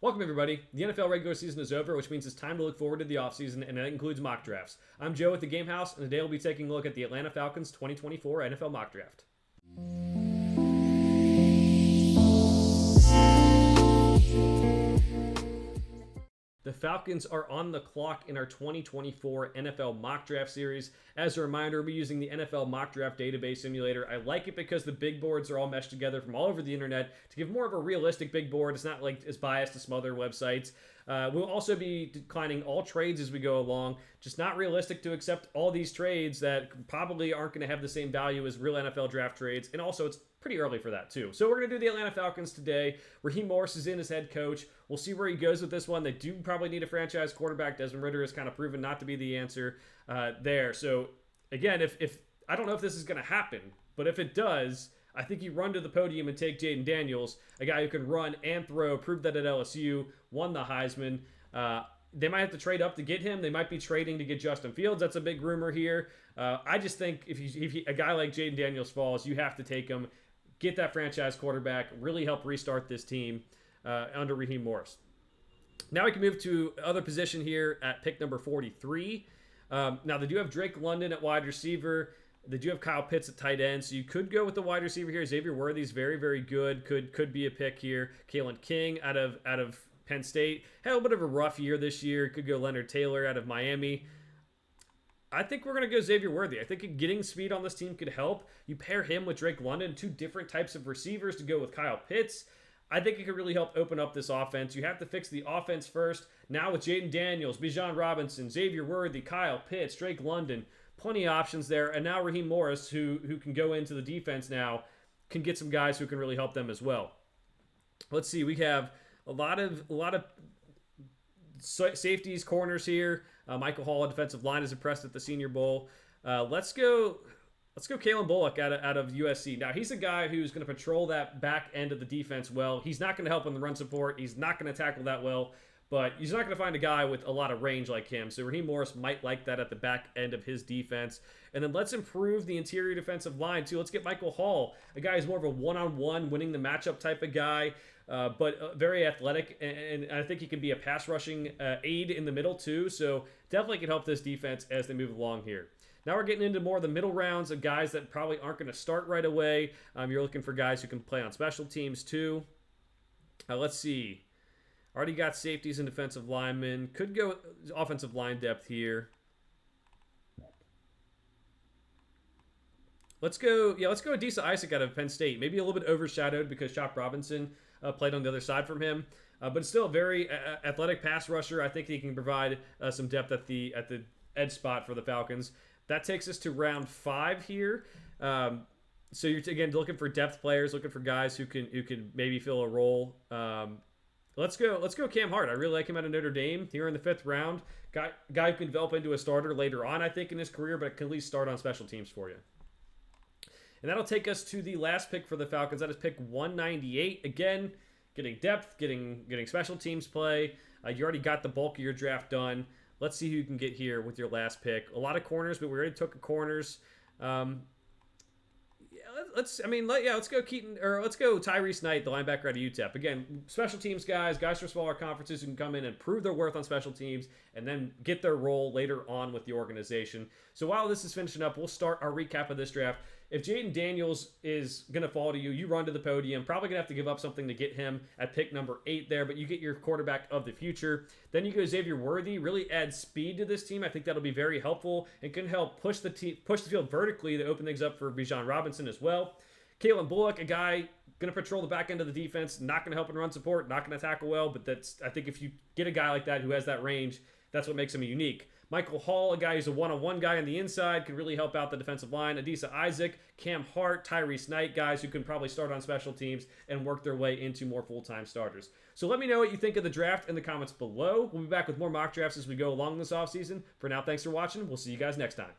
Welcome, everybody. The NFL regular season is over, which means it's time to look forward to the offseason, and that includes mock drafts. I'm Joe at the Game House, and today we'll be taking a look at the Atlanta Falcons 2024 NFL mock draft. The Falcons are on the clock in our 2024 NFL mock draft series. As a reminder, we'll be using the NFL mock draft database simulator. I like it because the big boards are all meshed together from all over the internet to give more of a realistic big board. It's not like as biased as some other websites. We'll also be declining all trades as we go along. Just not realistic to accept all these trades that probably aren't going to have the same value as real NFL draft trades. And also, it's pretty early for that too. So we're going to do the Atlanta Falcons today. Raheem Morris is in as head coach. We'll see where he goes with this one. They do probably need a franchise quarterback. Desmond Ridder has kind of proven not to be the answer there. So again, if I don't know if this is going to happen, but if it does, I think you run to the podium and take Jayden Daniels, a guy who can run and throw, proved that at LSU, won the Heisman. They might have to trade up to get him. They might be trading to get Justin Fields. That's a big rumor here. I just think if a guy like Jayden Daniels falls, you have to take him, get that franchise quarterback, really help restart this team under Raheem Morris. Now we can move to other position here at pick number 43. Now they do have Drake London at wide receiver. They do have Kyle Pitts at tight end, so you could go with the wide receiver here. Xavier Worthy's very, very good. Could be a pick here. Kalen King out of Penn State had a little bit of a rough year this year. Could go Leonard Taylor out of Miami. I think we're going to go Xavier Worthy. I think getting speed on this team could help. You pair him with Drake London, two different types of receivers to go with Kyle Pitts. I think it could really help open up this offense. You have to fix the offense first. Now with Jayden Daniels, Bijan Robinson, Xavier Worthy, Kyle Pitts, Drake London, plenty of options there. And now Raheem Morris, who can go into the defense now, can get some guys who can really help them as well. Let's see. We have a lot of safeties, corners here. Michael Hall, a defensive line, is impressed at the Senior Bowl. Let's go Kalen Bullock out of USC. Now, he's a guy who's going to patrol that back end of the defense well. He's not going to help in the run support. He's not going to tackle that well. But he's not going to find a guy with a lot of range like him. So Raheem Morris might like that at the back end of his defense. And then let's improve the interior defensive line, too. Let's get Michael Hall, a guy who's more of a one-on-one, winning the matchup type of guy, but very athletic. And I think he can be a pass-rushing aid in the middle, too. So definitely can help this defense as they move along here. Now we're getting into more of the middle rounds of guys that probably aren't going to start right away. You're looking for guys who can play on special teams, too. Let's see. Already got safeties and defensive linemen. Could go offensive line depth here. Let's go Adisa Isaac out of Penn State. Maybe a little bit overshadowed because Chop Robinson played on the other side from him. But it's still a very athletic pass rusher. I think he can provide some depth at the edge spot for the Falcons. That takes us to round 5 here. So you're, again, looking for depth players, looking for guys who can maybe fill a role. Let's go Cam Hart. I really like him out of Notre Dame here in the 5th round. Guy who can develop into a starter later on, I think, in his career, but can at least start on special teams for you. And that'll take us to the last pick for the Falcons. That is pick 198. Again, getting depth, getting special teams play. You already got the bulk of your draft done. Let's see who you can get here with your last pick. A lot of corners, but we already took corners. Let's go Keaton, or let's go Tyrese Knight, the linebacker out of UTEP. Again, special teams guys from smaller conferences who can come in and prove their worth on special teams and then get their role later on with the organization. So while this is finishing up, we'll start our recap of this draft. If Jayden Daniels is going to fall to you, you run to the podium. Probably going to have to give up something to get him at pick number 8 there, but you get your quarterback of the future. Then you go Xavier Worthy, really add speed to this team. I think that'll be very helpful and can help push the field vertically to open things up for Bijan Robinson as well. Kalen Bullock, a guy going to patrol the back end of the defense, not going to help in run support, not going to tackle well, but I think if you get a guy like that who has that range, that's what makes him unique. Michael Hall, a guy who's a one-on-one guy on the inside, can really help out the defensive line. Adisa Isaac, Cam Hart, Tyrese Knight, guys who can probably start on special teams and work their way into more full-time starters. So let me know what you think of the draft in the comments below. We'll be back with more mock drafts as we go along this offseason. For now, thanks for watching. We'll see you guys next time.